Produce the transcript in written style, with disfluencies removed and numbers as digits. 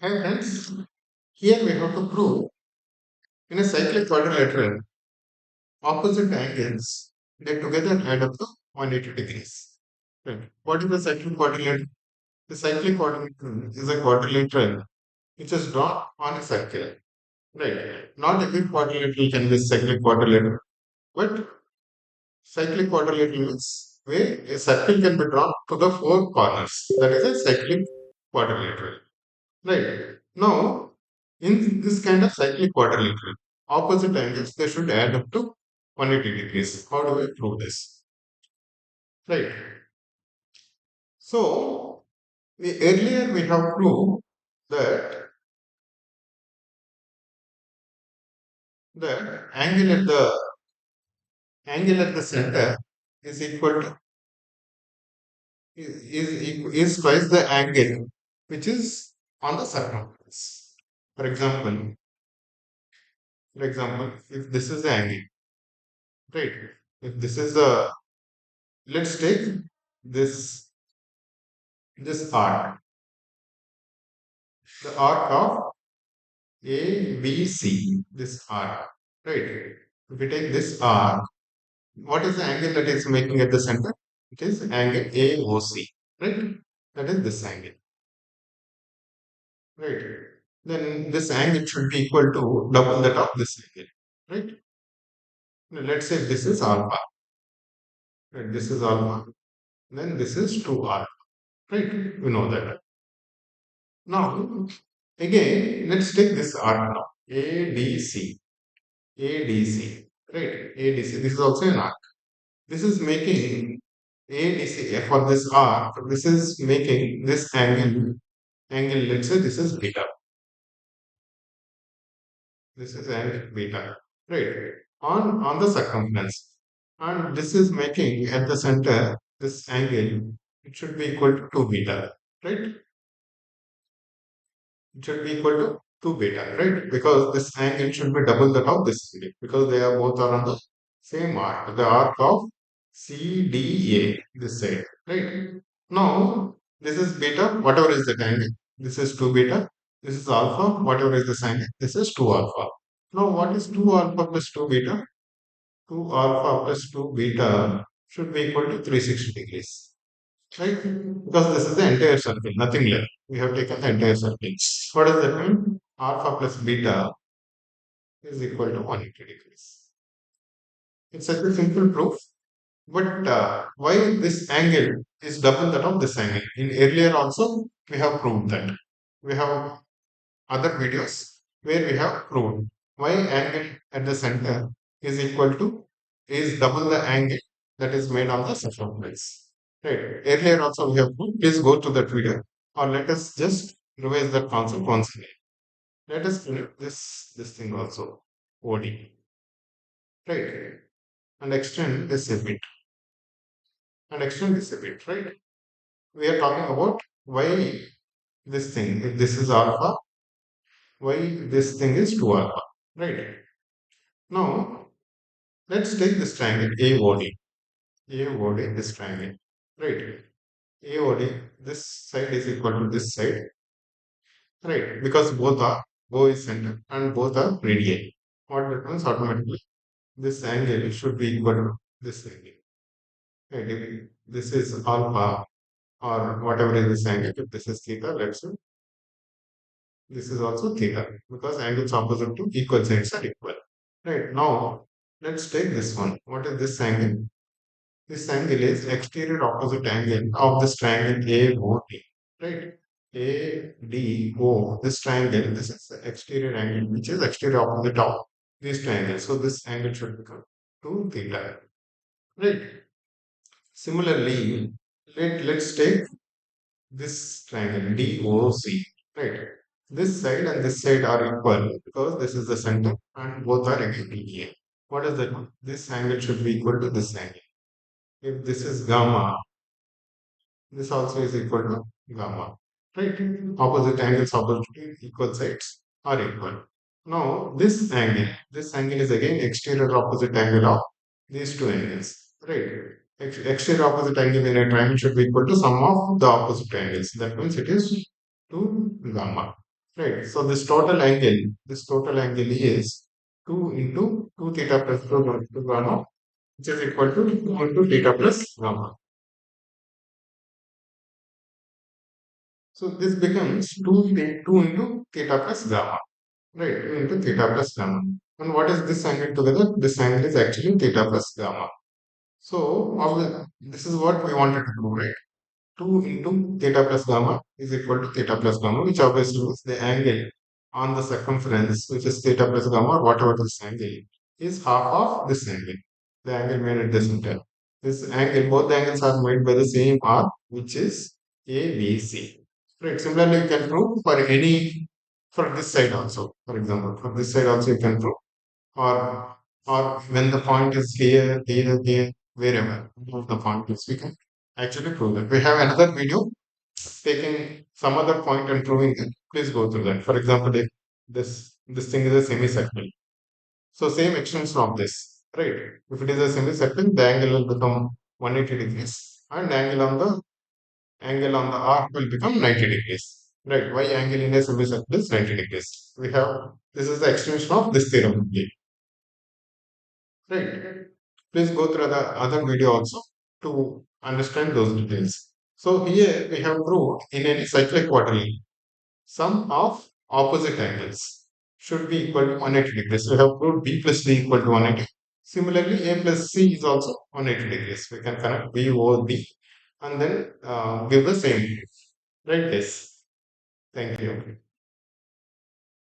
Hi friends, here we have to prove in a cyclic quadrilateral, opposite angles they together add up to 180 degrees. Right. What is the cyclic quadrilateral? The cyclic quadrilateral is a quadrilateral which is drawn on a circle. Right. Not every quadrilateral can be cyclic quadrilateral, but cyclic quadrilateral means where a circle can be drawn to the four corners. That is a cyclic quadrilateral. Right. Now, in this kind of cyclic quadrilateral, opposite angles they should add up to 180 degrees. How do we prove this? Right. So, earlier we have proved that the angle at the center is equal to is twice the angle which is on the circumference. For example, if this is the angle, right? If this is the let's take this this arc, the arc of A, B, C, this arc, right? If we take this arc, what is the angle that is making at the center? It is angle AOC, right? That is this angle, right? Then this angle should be equal to double that of this angle, right? Now, let's say this is alpha, right? This is alpha, then this is 2 alpha, right? We know that. Now, again, let's take this arc now, ADC. ADC, right? ADC. This is also an arc. This is making ADC for this arc. This is making this angle. Angle. Let's say this is beta. This is angle beta, right? On the circumference, and this is making at the center this angle. It should be equal to 2 beta, right? It should be equal to 2 beta, right? Because this angle should be double that of this angle because they are both are on the same arc, the arc of CDA, this side, right? Now, this is beta, whatever is the angle. This is 2 beta. This is alpha, whatever is the angle. This is 2 alpha. Now, what is 2 alpha plus 2 beta? 2 alpha plus 2 beta should be equal to 360 degrees. Right? Because this is the entire circle, nothing left. We have taken the entire circle. What does that mean? Alpha plus beta is equal to 180 degrees. It's such a simple proof. But why this angle is double that of this angle? In earlier also, we have proved that. We have other videos where we have proved why angle at the center is equal to is double the angle that is made on the circumference. Right. Earlier also we have proved. Please go to that video or let us just revise that concept once again. Let us do this thing also. OD. Right. And extend this a bit. And extend this a bit. Right. We are talking about why this thing, if this is alpha, why this thing is 2 alpha. Right. Now, let's take this triangle AOD. AOD, this triangle. Right. AOD, this side is equal to this side. Right. Because both are, O is center and both are radii. What that means automatically, this angle should be equal to this angle. Right. If this is alpha or whatever is this angle, if this is theta, let's say this is also theta because angles opposite to equal sides are equal. Right. Now, let's take this one. What is this angle? This angle is exterior opposite angle of this triangle AOD, right? ADO, this triangle, this is the exterior angle, which is exterior opposite of this triangle. So this angle should become 2 theta, right? Similarly, let's take this triangle DOC, right? This side and this side are equal because this is the center and both are again equal. What does that mean? This angle should be equal to this angle. If this is gamma, this also is equal to gamma. Right? Opposite angles, opposite equal sides are equal. Now, this angle is again exterior opposite angle of these two angles. Right? Exterior opposite angle in a triangle should be equal to sum of the opposite angles. That means it is 2 gamma. right? So this total angle is 2 into 2 theta plus 2 gamma, which is equal to 2 into theta plus gamma. So this becomes 2 into theta plus gamma, right? 2 into theta plus gamma. And what is this angle together? This angle is actually theta plus gamma. So this is what we wanted to do, right? 2 into theta plus gamma is equal to theta plus gamma, which obviously means the angle on the circumference, which is theta plus gamma, whatever this angle is half of this angle, the angle made at the center. This angle, both the angles are made by the same arc, which is ABC. Right. Similarly, you can prove for this side also. For example, for this side also you can prove, or when the point is here, wherever the point is, we can actually prove that. We have another video taking some other point and proving it. Please go through that. For example, if this thing is a semicircle, so same extension of this, right? If it is a semicircle, the angle will become 180 degrees, and angle on the arc will become 90 degrees. Right? Why angle in a semicircle is 90 degrees? We have this is the extension of this theorem only. Right? Please go through the other video also to understand those details. So here we have proved in any cyclic quadrilateral, sum of opposite angles should be equal to 180 degrees. We have proved b plus c equal to 180. Similarly, a plus c is also 180 degrees. We can connect b over b and then give the same. Right? Yes. Thank you.